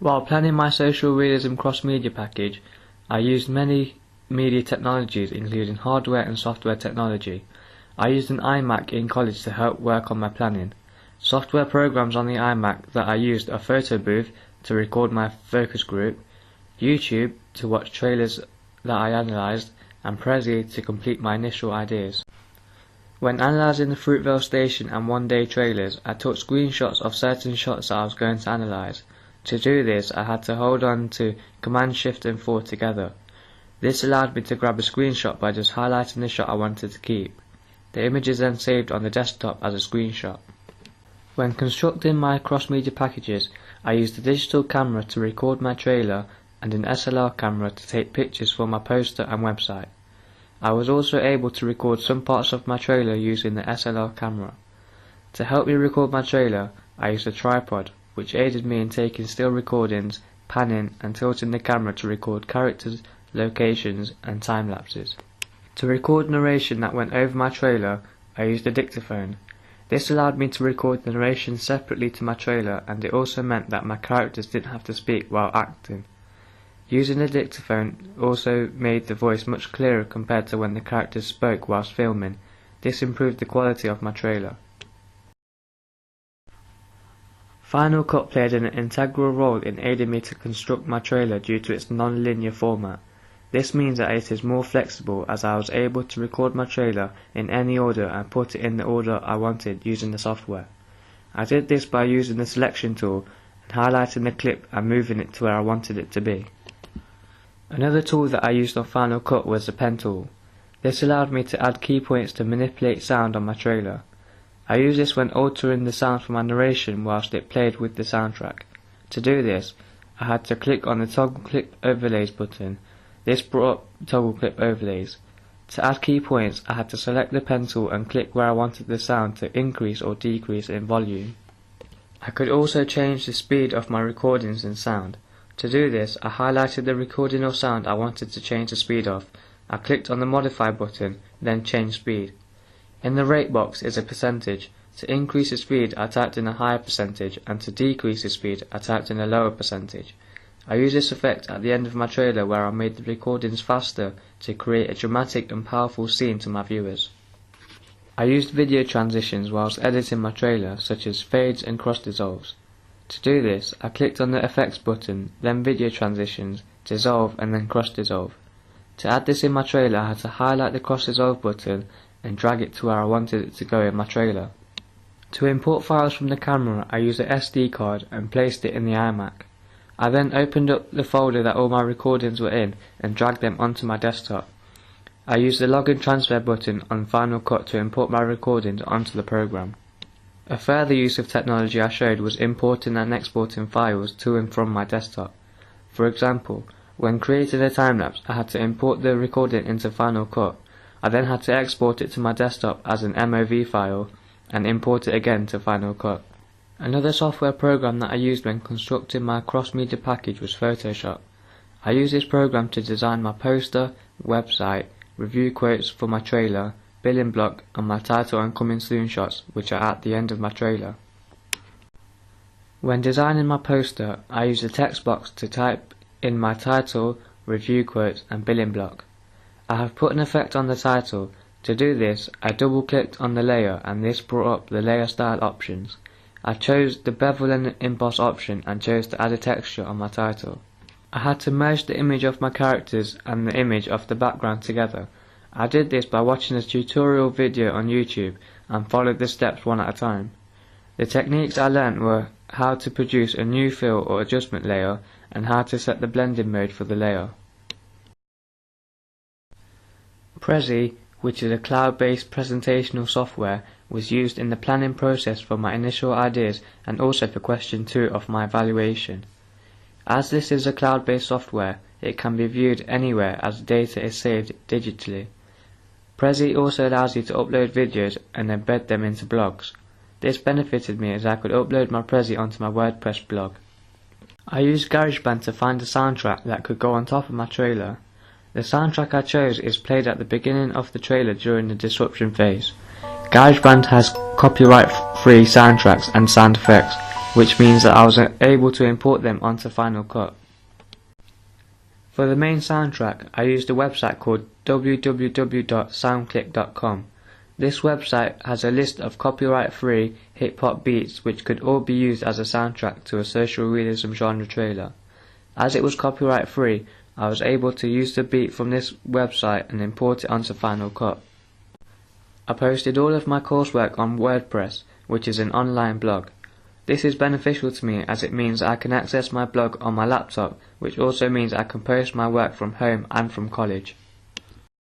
While planning my social realism cross-media package, I used many media technologies including hardware and software technology. I used an iMac in college to help work on my planning. Software programs on the iMac that I used are Photobooth to record my focus group, YouTube to watch trailers that I analysed, and Prezi to complete my initial ideas. When analysing the Fruitvale Station and One Day trailers, I took screenshots of certain shots that I was going to analyse. To do this, I had to hold on to Command Shift and 4 together. This allowed me to grab a screenshot by just highlighting the shot I wanted to keep. The image is then saved on the desktop as a screenshot. When constructing my cross-media packages, I used a digital camera to record my trailer and an SLR camera to take pictures for my poster and website. I was also able to record some parts of my trailer using the SLR camera. To help me record my trailer, I used a tripod, which aided me in taking still recordings, panning and tilting the camera to record characters, locations and time lapses. To record narration that went over my trailer, I used a dictaphone. This allowed me to record the narration separately to my trailer, and it also meant that my characters didn't have to speak while acting. Using the dictaphone also made the voice much clearer compared to when the characters spoke whilst filming. This improved the quality of my trailer. Final Cut played an integral role in aiding me to construct my trailer due to its non-linear format. This means that it is more flexible, as I was able to record my trailer in any order and put it in the order I wanted using the software. I did this by using the selection tool and highlighting the clip and moving it to where I wanted it to be. Another tool that I used on Final Cut was the pen tool. This allowed me to add key points to manipulate sound on my trailer. I used this when altering the sound for my narration whilst it played with the soundtrack. To do this, I had to click on the Toggle Clip Overlays button. This brought up Toggle Clip Overlays. To add key points, I had to select the pen tool and click where I wanted the sound to increase or decrease in volume. I could also change the speed of my recordings and sound. To do this, I highlighted the recording or sound I wanted to change the speed of. I clicked on the Modify button, then Change Speed. In the rate box is a percentage. To increase the speed, I typed in a higher percentage, and to decrease the speed, I typed in a lower percentage. I used this effect at the end of my trailer where I made the recordings faster to create a dramatic and powerful scene to my viewers. I used video transitions whilst editing my trailer, such as fades and cross dissolves. To do this, I clicked on the Effects button, then Video Transitions, Dissolve and then Cross Dissolve. To add this in my trailer, I had to highlight the Cross Dissolve button and drag it to where I wanted it to go in my trailer. To import files from the camera, I used a SD card and placed it in the iMac. I then opened up the folder that all my recordings were in and dragged them onto my desktop. I used the Login Transfer button on Final Cut to import my recordings onto the program. A further use of technology I showed was importing and exporting files to and from my desktop. For example, when creating a time-lapse, I had to import the recording into Final Cut. I then had to export it to my desktop as an MOV file and import it again to Final Cut. Another software program that I used when constructing my cross-media package was Photoshop. I used this program to design my poster, website, review quotes for my trailer, billing block and my title and coming soon shots, which are at the end of my trailer. When designing my poster, I used a text box to type in my title, review quotes and billing block. I have put an effect on the title. To do this, I double clicked on the layer and this brought up the layer style options. I chose the bevel and emboss option and chose to add a texture on my title. I had to merge the image of my characters and the image of the background together. I did this by watching a tutorial video on YouTube and followed the steps one at a time. The techniques I learnt were how to produce a new fill or adjustment layer and how to set the blending mode for the layer. Prezi, which is a cloud-based presentational software, was used in the planning process for my initial ideas and also for question 2 of my evaluation. As this is a cloud-based software, it can be viewed anywhere as data is saved digitally. Prezi also allows you to upload videos and embed them into blogs. This benefited me as I could upload my Prezi onto my WordPress blog. I used GarageBand to find a soundtrack that could go on top of my trailer. The soundtrack I chose is played at the beginning of the trailer during the disruption phase. GarageBand has copyright-free soundtracks and sound effects. which means that I was able to import them onto Final Cut. For the main soundtrack, I used a website called www.soundclick.com. This website has a list of copyright-free hip-hop beats which could all be used as a soundtrack to a social realism genre trailer. As it was copyright-free, I was able to use the beat from this website and import it onto Final Cut. I posted all of my coursework on WordPress, which is an online blog. This is beneficial to me as it means I can access my blog on my laptop, which also means I can post my work from home and from college.